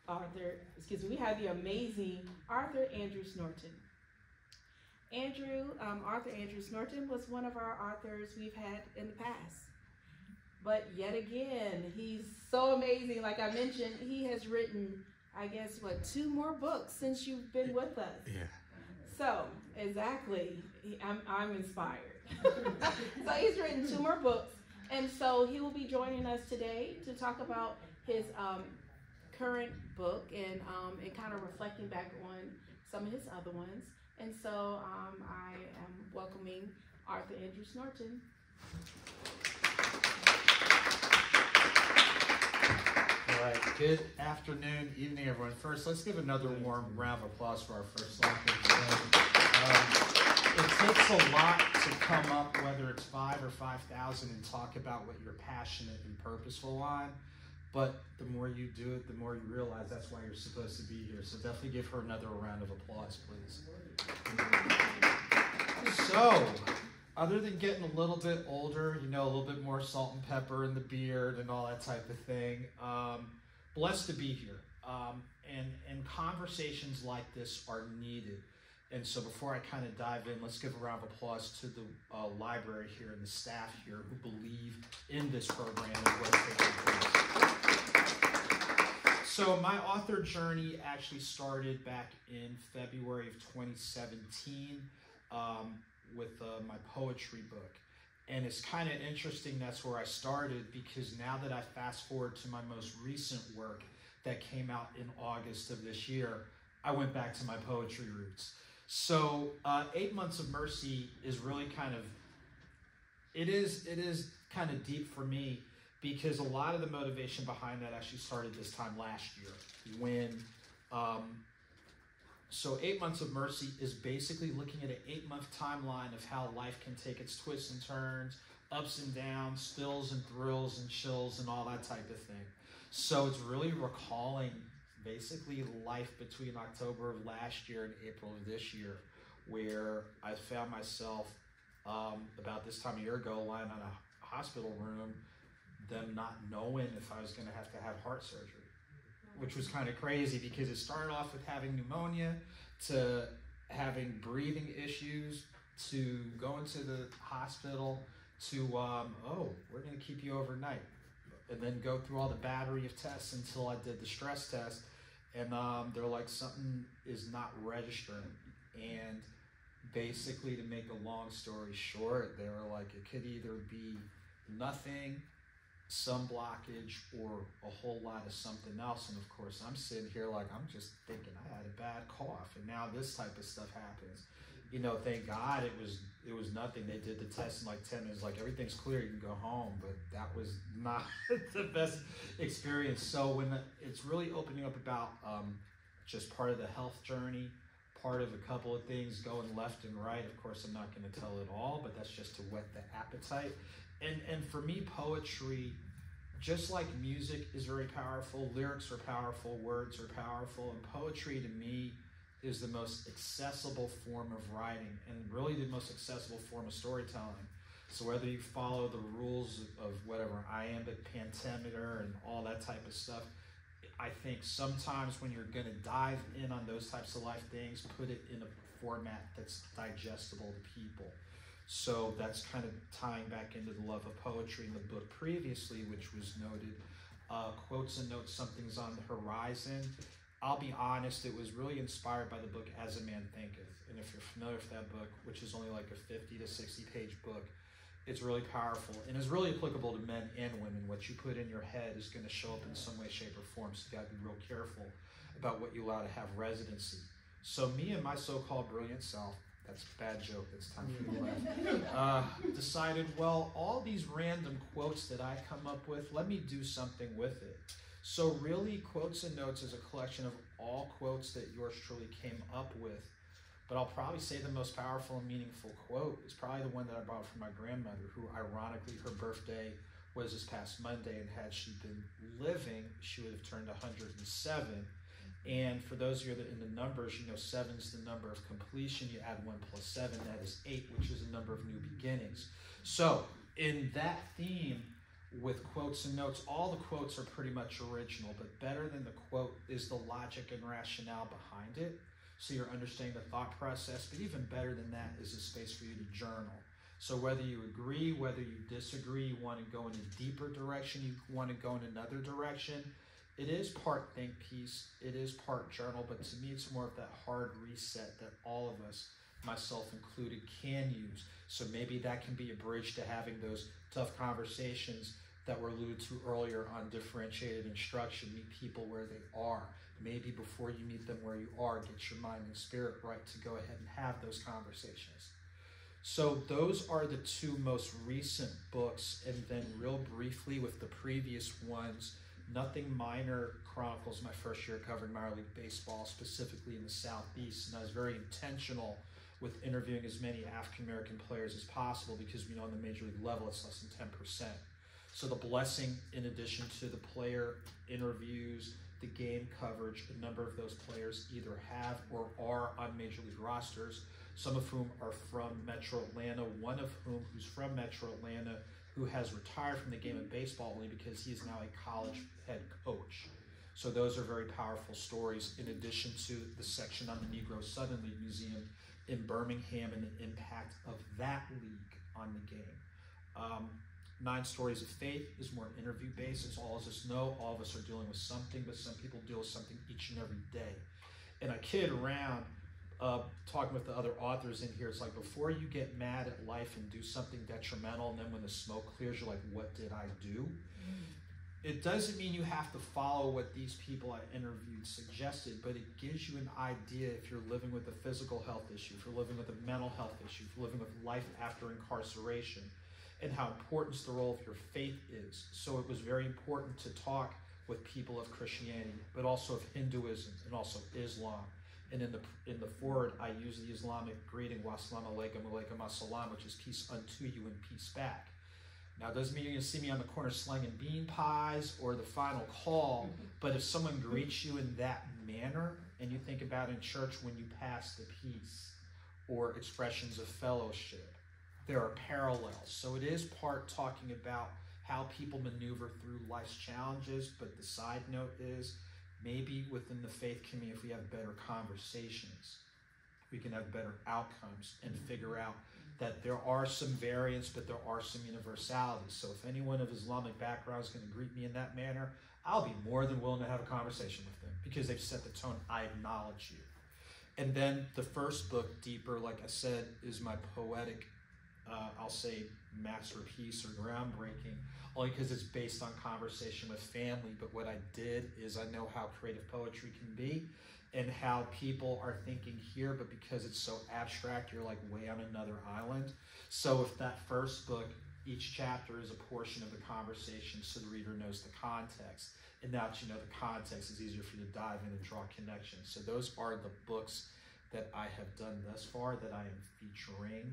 we have the amazing AuthorASnorton. AuthorASnorton was one of our authors we've had in the past. But yet again, he's so amazing. Like I mentioned, he has written, I guess, 2 more books since you've been with us. Yeah. So, exactly, I'm inspired. So he's written 2 more books. And so he will be joining us today to talk about his current book and kind of reflecting back on some of his other ones. And so I am welcoming AuthorASnorton. All right, good afternoon, evening, everyone. First, let's give another warm round of applause for our first speaker today. It takes a lot to come up, whether it's 5 or 5,000, and talk about what you're passionate and purposeful on. But the more you do it, the more you realize that's why you're supposed to be here. So definitely give her another round of applause, please. So, other than getting a little bit older, a little bit more salt and pepper in the beard and all that type of thing, blessed to be here. And conversations like this are needed. And so before I kind of dive in, let's give a round of applause to the library here and the staff here who believe in this program and what's taking place. So my author journey actually started back in February of 2017 with my poetry book. And it's kind of interesting that's where I started, because now that I fast forward to my most recent work that came out in August of this year, I went back to my poetry roots. So 8 Months of Mercy is really it is kind of deep for me, because a lot of the motivation behind that actually started this time last year when, so 8 Months of Mercy is basically looking at an 8-month timeline of how life can take its twists and turns, ups and downs, spills and thrills and chills and all that type of thing. So it's really recalling basically life between October of last year and April of this year, where I found myself about this time a year ago lying on a hospital room, them not knowing if I was going to have heart surgery, which was kind of crazy, because it started off with having pneumonia, to having breathing issues, to going to the hospital, to, oh, we're going to keep you overnight, and then go through all the battery of tests until I did the stress test. And they're like, something is not registering. And basically, to make a long story short, they were like, it could either be nothing, some blockage, or a whole lot of something else. And of course, I'm sitting here like, I'm just thinking I had a bad cough, and now this type of stuff happens. Thank God it was nothing. They did the test in like 10 minutes, like, everything's clear, you can go home. But that was not the best experience. So when it's really opening up about just part of the health journey, part of a couple of things going left and right. Of course, I'm not going to tell it all, but that's just to whet the appetite. And for me, poetry, just like music, is very powerful. Lyrics are powerful, words are powerful, and poetry to me is the most accessible form of writing, and really the most accessible form of storytelling. So whether you follow the rules of whatever iambic pentameter and all that type of stuff, I think sometimes when you're going to dive in on those types of life things, put it in a format that's digestible to people. So that's kind of tying back into the love of poetry in the book previously, which was noted. Quotes and Notes, Something's on the Horizon. I'll be honest, it was really inspired by the book As a Man Thinketh. And if you're familiar with that book, which is only like a 50 to 60 page book, it's really powerful and is really applicable to men and women. What you put in your head is going to show up in some way, shape, or form. So you got to be real careful about what you allow to have residency. So me and my so-called brilliant self, that's a bad joke, it's time for you to laugh, decided, well, all these random quotes that I come up with, let me do something with it. So really, Quotes and Notes is a collection of all quotes that yours truly came up with. But I'll probably say the most powerful and meaningful quote is probably the one that I brought from my grandmother, who ironically, her birthday was this past Monday, and had she been living, she would have turned 107. And for those of you that in the numbers, you know 7 is the number of completion. You add 1 plus 7, that is 8, which is a number of new beginnings. So in that theme, with Quotes and Notes, all the quotes are pretty much original, but better than the quote is the logic and rationale behind it. So you're understanding the thought process, but even better than that is a space for you to journal. So whether you agree, whether you disagree, you want to go in a deeper direction, you want to go in another direction, it is part think piece, it is part journal, but to me it's more of that hard reset that all of us, myself included, can use. So maybe that can be a bridge to having those tough conversations that were alluded to earlier on differentiated instruction. Meet people where they are. Maybe before you meet them where you are, get your mind and spirit right to go ahead and have those conversations. So those are the two most recent books, and then real briefly with the previous ones, Nothing Minor chronicles my first year covering minor league baseball, specifically in the Southeast, and I was very intentional with interviewing as many African American players as possible because we know on the major league level it's less than 10%. So the blessing, in addition to the player interviews, the game coverage, a number of those players either have or are on major league rosters, some of whom are from Metro Atlanta, one of whom who's from Metro Atlanta, who has retired from the game of baseball only because he is now a college head coach. So those are very powerful stories, in addition to the section on the Negro Southern League Museum in Birmingham and the impact of that league on the game. 9 Stories of Faith is more interview-based. As all of us know, all of us are dealing with something, but some people deal with something each and every day. And I kid around, talking with the other authors in here, it's like before you get mad at life and do something detrimental, and then when the smoke clears, you're like, what did I do? It doesn't mean you have to follow what these people I interviewed suggested, but it gives you an idea if you're living with a physical health issue, if you're living with a mental health issue, if you're living with life after incarceration, and how important the role of your faith is. So it was very important to talk with people of Christianity, but also of Hinduism and also Islam. And in the foreword, I use the Islamic greeting, Wassalamu alaikum, alaikum assalam, which is peace unto you and peace back. Now, it doesn't mean you're going to see me on the corner slinging bean pies or the final call, but if someone greets you in that manner, and you think about in church when you pass the peace or expressions of fellowship, there are parallels. So it is part talking about how people maneuver through life's challenges, but the side note is maybe within the faith community, if we have better conversations, we can have better outcomes and figure out that there are some variants, but there are some universalities. So if anyone of Islamic background is going to greet me in that manner, I'll be more than willing to have a conversation with them because they've set the tone. I acknowledge you. And then the first book, Deeper, like I said, is my poetic, I'll say, masterpiece or groundbreaking, only because it's based on conversation with family. But what I did is I know how creative poetry can be and how people are thinking here, but because it's so abstract, you're like way on another island. So if that first book, each chapter is a portion of the conversation so the reader knows the context. And now that you know the context, it's easier for you to dive in and draw connections. So those are the books that I have done thus far that I am featuring.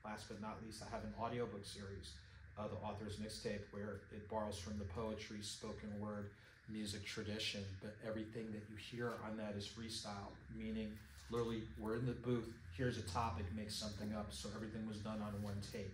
Last but not least, I have an audiobook series, the Author's Mixtape, where it borrows from the poetry, spoken word, music tradition, but everything that you hear on that is freestyle, meaning literally we're in the booth, here's a topic, make something up. So everything was done on one take.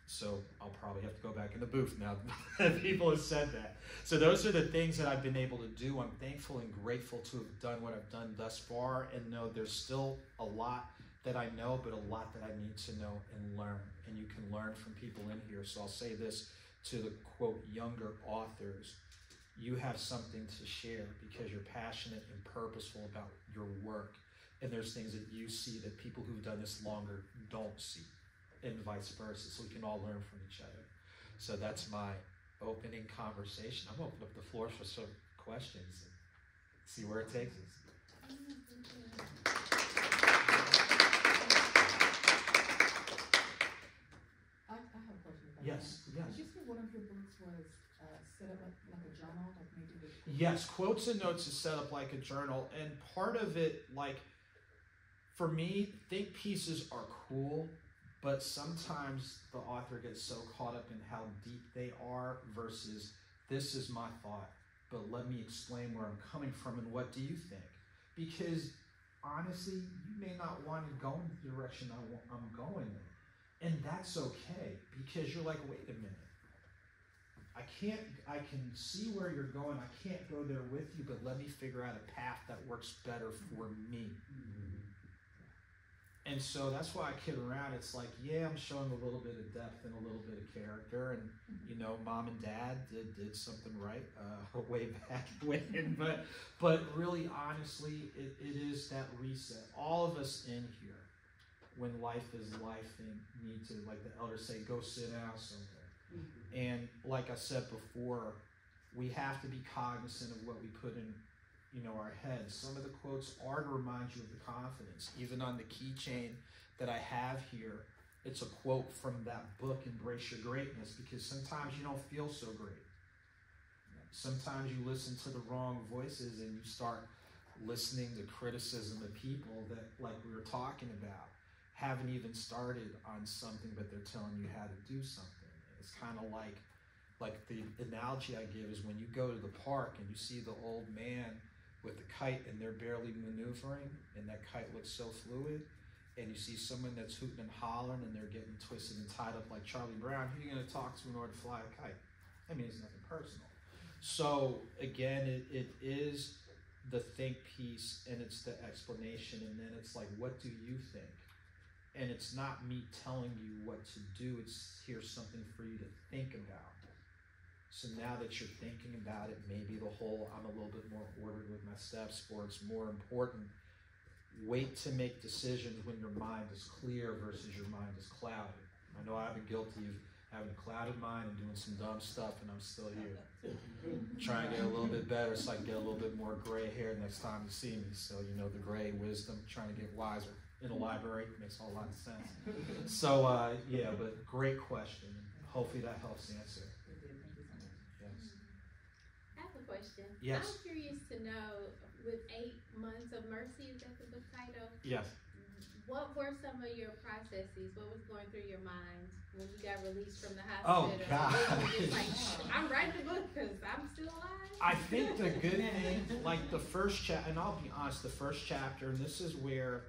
So I'll probably have to go back in the booth now that people have said that. So those are the things that I've been able to do. I'm thankful and grateful to have done what I've done thus far, and know there's still a lot that I know, but a lot that I need to know and learn. And you can learn from people in here. So I'll say this to the, quote, younger authors: you have something to share because you're passionate and purposeful about your work. And there's things that you see that people who've done this longer don't see, and vice versa. So we can all learn from each other. So that's my opening conversation. I'm going to open up the floor for some questions and see where it takes us. I have a question about Yes, that. yes. Did you say one of your books was set up like a journal, like maybe the... Yes, Quotes and Notes is set up like a journal, and part of it, like, for me, think pieces are cool, but sometimes the author gets so caught up in how deep they are versus this is my thought, but let me explain where I'm coming from and what do you think? Because honestly, you may not want to go in the direction I'm going in. And that's okay, because you're like, wait a minute. I can see where you're going. I can't go there with you, but let me figure out a path that works better for me. And so that's why I kid around. It's like, yeah, I'm showing a little bit of depth and a little bit of character, and you know, mom and dad did something right way back when. But really, honestly, it is that reset. All of us in here, when life is life, and need to, like the elders say, go sit down somewhere. And like I said before, we have to be cognizant of what we put in, you know, our heads. Some of the quotes are to remind you of the confidence. Even on the keychain that I have here, it's a quote from that book, Embrace Your Greatness, because sometimes you don't feel so great. Sometimes you listen to the wrong voices and you start listening to criticism of people that, like we were talking about, haven't even started on something, but they're telling you how to do something. It's kind of like the analogy I give is when you go to the park and you see the old man with the kite and they're barely maneuvering and that kite looks so fluid, and you see someone that's hooting and hollering and they're getting twisted and tied up like Charlie Brown, who are you going to talk to in order to fly a kite? I mean, it's nothing personal. So again, it is the think piece, and it's the explanation, and then it's like, what do you think? And it's not me telling you what to do, it's here's something for you to think about. So now that you're thinking about it, maybe the whole I'm a little bit more ordered with my steps, or it's more important. Wait to make decisions when your mind is clear versus your mind is clouded. I know I've been guilty of having a clouded mind and doing some dumb stuff, and I'm still here. Trying to get a little bit better so I can get a little bit more gray hair next time you see me. So, you know, the gray wisdom, trying to get wiser. In a library, makes a whole lot of sense. So, yeah, but great question. Hopefully that helps answer. Yes. I have a question. Yes. I'm curious to know, with 8 Months of Mercy, is that the book title? Yes. What were some of your processes? What was going through your mind when you got released from the hospital? Oh, God. Just like, I'm writing the book because I'm still alive? I think the good thing, like the first chapter, and I'll be honest, the first chapter, and this is where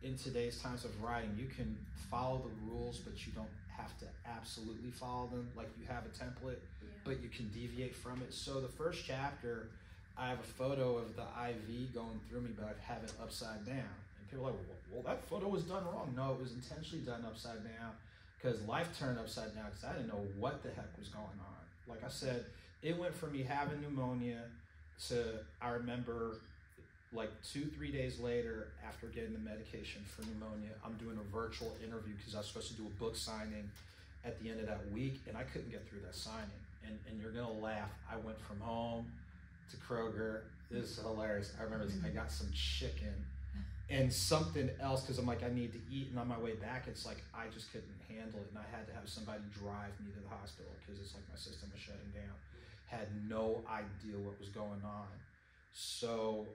in today's times of writing, you can follow the rules, but you don't have to absolutely follow them. Like you have a template, but you can deviate from it. So the first chapter, I have a photo of the IV going through me, but I have it upside down. And people are like, well, that photo was done wrong. No, it was intentionally done upside down because life turned upside down because I didn't know what the heck was going on. Like I said, it went from me having pneumonia to, I remember, like 2-3 days later, after getting the medication for pneumonia, I'm doing a virtual interview because I was supposed to do a book signing at the end of that week, and I couldn't get through that signing. And you're gonna laugh. I went from home to Kroger. This is hilarious. I remember I got some chicken and something else because I'm like, I need to eat. And on my way back, it's like I just couldn't handle it, and I had to have somebody drive me to the hospital because it's like my system was shutting down. Had no idea what was going on. So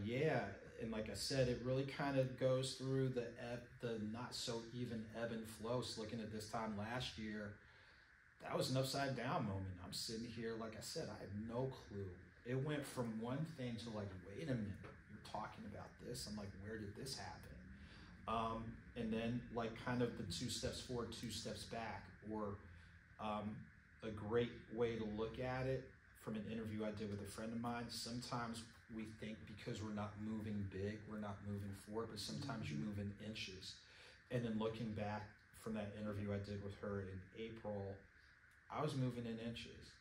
yeah, and like I said, it really kind of goes through the not so even ebb and flow. So looking at this time last year, that was an upside down moment. I'm sitting here, like I said, I had no clue. It went from one thing to like, wait a minute, you're talking about this. I'm like, where did this happen? And then like kind of the 2 steps forward, 2 steps back, or a great way to look at it from an interview I did with a friend of mine. Sometimes we think because we're not moving big, we're not moving forward, but sometimes you move in inches. And then looking back from that interview I did with her in April, I was moving in inches.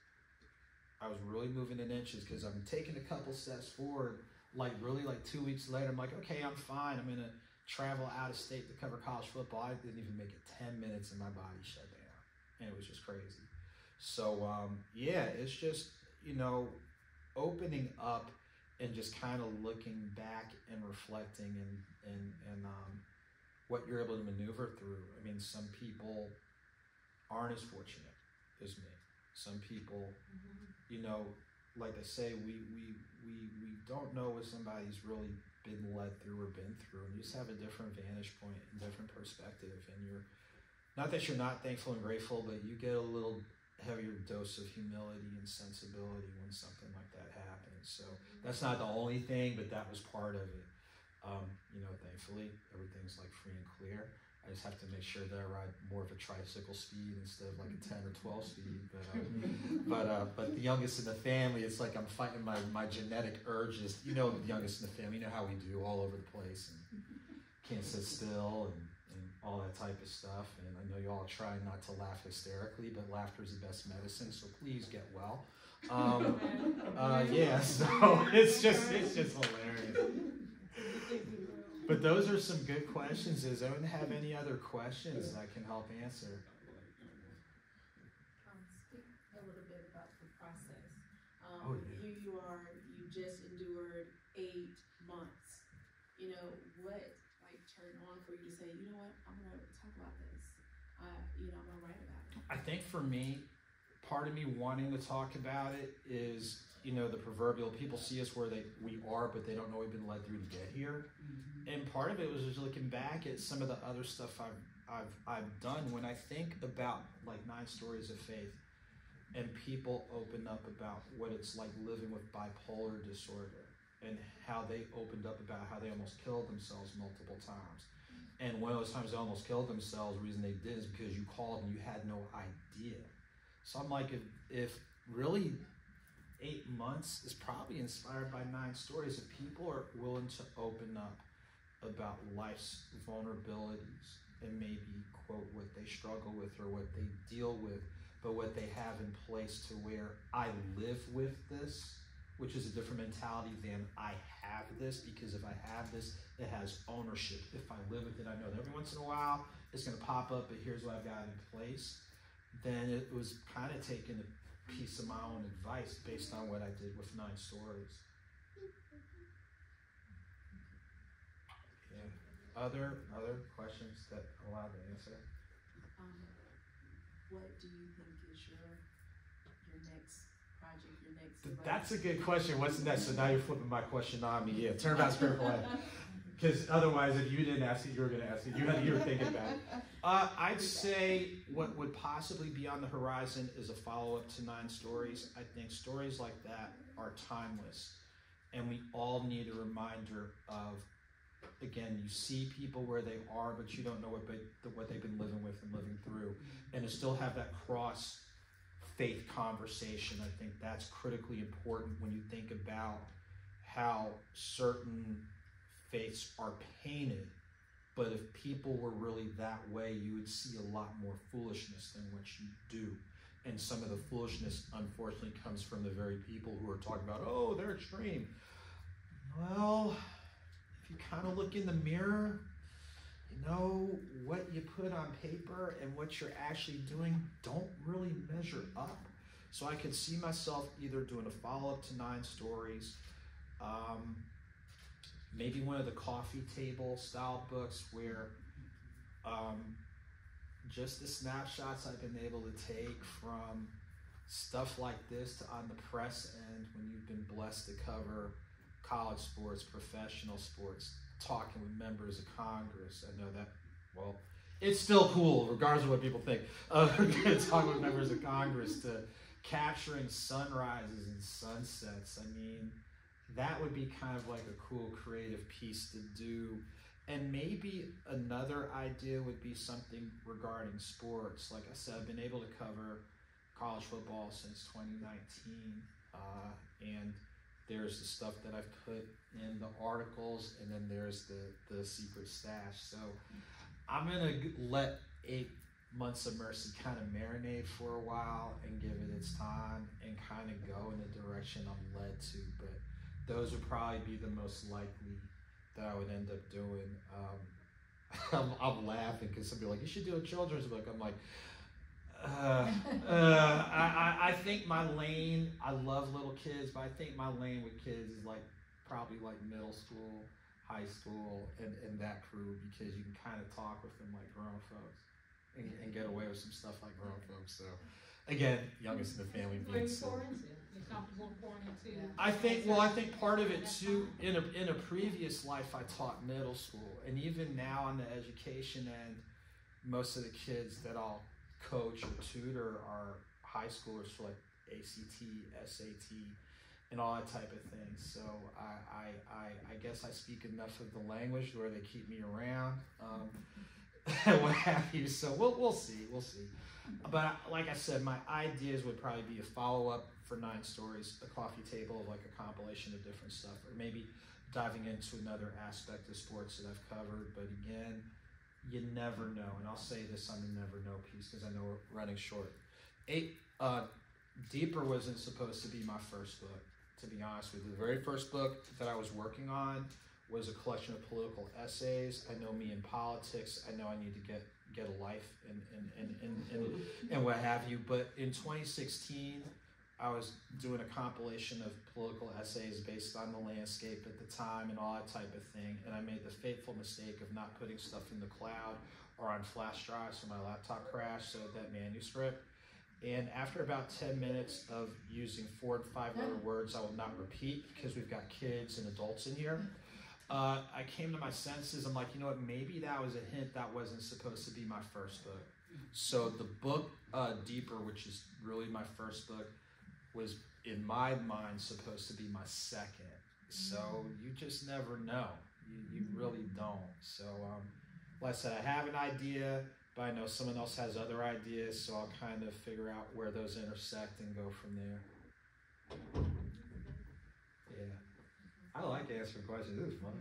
I was really moving in inches because I'm taking a couple steps forward. Like really like 2 weeks later, I'm like, okay, I'm fine. I'm gonna travel out of state to cover college football. I didn't even make it 10 minutes and my body shut down. And it was just crazy. So yeah, it's just, you know, opening up and just kind of looking back and reflecting and what you're able to maneuver through. I mean, some people aren't as fortunate as me. Some people, you know, like I say, we don't know what somebody's really been led through or been through, and you just have a different vantage point and different perspective, and you're, not that you're not thankful and grateful, but you get a little heavier dose of humility and sensibility when something like that happens. So that's not the only thing, but that was part of it. You know, thankfully, everything's like free and clear. I just have to make sure that I ride more of a tricycle speed instead of like a 10 or 12 speed. But the youngest in the family, it's like I'm fighting my genetic urges. You know, the youngest in the family, you know how we do, all over the place, and can't sit still and all that type of stuff. And I know you all try not to laugh hysterically, but laughter is the best medicine, so please get well. Yeah, so it's just hilarious. But those are some good questions. Does anyone have any other questions that I can help answer? Speak a little bit about the process. Oh, yeah. Here you are, you just endured 8 months. You know, what like turned on for you to say, you know what, I'm gonna talk about this. I'm gonna write about it. I think for me, part of me wanting to talk about it is, the proverbial people see us where we are, but they don't know we've been led through to get here. And part of it was just looking back at some of the other stuff I've done. When I think about like 9 Stories of Faith, and people open up about what it's like living with bipolar disorder, and how they opened up about how they almost killed themselves multiple times. And one of those times they almost killed themselves, the reason they did is because you called and you had no idea. So I'm like, if really 8 months is probably inspired by 9 stories, if people are willing to open up about life's vulnerabilities and maybe quote what they struggle with or what they deal with, but what they have in place to where I live with this, which is a different mentality than I have this, because if I have this, it has ownership. If I live with it, I know that every once in a while it's going to pop up, but here's what I've got in place. Then it was kind of taking a piece of my own advice based on what I did with 9 stories. Yeah. Other questions that I'm allowed to answer? What do you think is your next project, your next... That's a good question. What's next? So now you're flipping my question on me. Yeah, turn about spiritual life. Because otherwise, if you didn't ask it, you were going to ask it. You were thinking about it. I'd say what would possibly be on the horizon is a follow-up to 9 stories. I think stories like that are timeless. And we all need a reminder of, again, you see people where they are, but you don't know what they've been living with and living through. And to still have that cross-faith conversation, I think that's critically important when you think about how certain faiths are painted. But if people were really that way, you would see a lot more foolishness than what you do. And some of the foolishness, unfortunately, comes from the very people who are talking about, oh, they're extreme. Well, if you kind of look in the mirror, what you put on paper and what you're actually doing don't really measure up. So I could see myself either doing a follow-up to 9 stories, maybe one of the coffee table style books where just the snapshots I've been able to take from stuff like this to on the press end when you've been blessed to cover college sports, professional sports, talking with members of Congress. I know that, well, it's still cool, regardless of what people think. Talking with members of Congress, to capturing sunrises and sunsets. I mean, that would be kind of like a cool creative piece to do. And maybe another idea would be something regarding sports. Like I said, I've been able to cover college football since 2019, and there's the stuff that I've put in the articles, and then there's the secret stash. So I'm gonna let 8 months of mercy kind of marinate for a while and give it its time and kind of go in the direction I'm led to. But those would probably be the most likely that I would end up doing. I'm laughing because some people are like, you should do a children's book. I'm like, I think my lane, I love little kids, but I think my lane with kids is like probably like middle school, high school, and that crew, because you can kind of talk with them like grown folks and get away with some stuff like grown folks. So again, youngest in the family being silly. I think part of it too, in a previous life I taught middle school, and even now on the education end, most of the kids that I'll coach or tutor are high schoolers for like ACT, SAT, and all that type of thing. So I guess I speak enough of the language where they keep me around. and what have you. So we'll see. But like I said, my ideas would probably be a follow-up for 9 stories, a coffee table, like a compilation of different stuff, or maybe diving into another aspect of sports that I've covered. But again, you never know. And I'll say this on the never know piece because I know we're running short. Deeper wasn't supposed to be my first book, to be honest with you. The very first book that I was working on was a collection of political essays. I know me in politics. I know I need to get a life and what have you. But in 2016, I was doing a compilation of political essays based on the landscape at the time and all that type of thing. And I made the fateful mistake of not putting stuff in the cloud or on flash drives, so my laptop crashed, so that manuscript. And after about 10 minutes of using 4 and 5 letter words I will not repeat because we've got kids and adults in here, I came to my senses. I'm like, you know what, maybe that was a hint that wasn't supposed to be my first book. So the book Deeper, which is really my first book, was in my mind supposed to be my second. So you just never know. You really don't. So like I said, I have an idea, but I know someone else has other ideas, so I'll kind of figure out where those intersect and go from there. Yeah. I like answering questions. It was fun.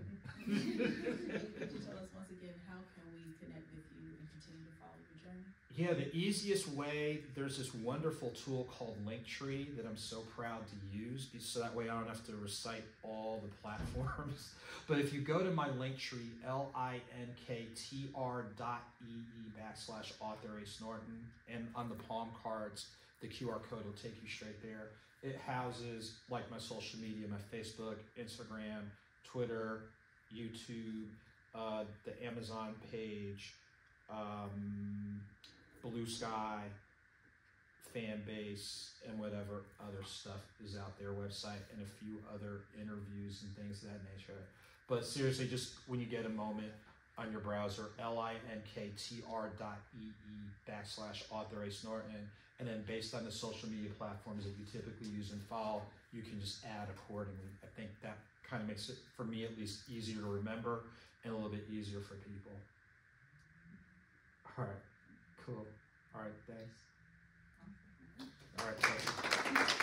Could you tell us once again, how can we connect with you and continue to follow your journey? Yeah, the easiest way, there's this wonderful tool called Linktree that I'm so proud to use, so that way I don't have to recite all the platforms. But if you go to my Linktree, linktr.ee/AuthorASnorton, and on the palm cards, the QR code will take you straight there. It houses like my social media, my Facebook, Instagram, Twitter, YouTube, the Amazon page, Blue Sky, fan base, and whatever other stuff is out there, website, and a few other interviews and things of that nature. But seriously, just when you get a moment on your browser, linktr.ee/AuthorASnorton, and then based on the social media platforms that you typically use and follow, you can just add accordingly. I think that kind of makes it, for me at least, easier to remember and a little bit easier for people. All right, cool. All right, thanks. All right, thanks.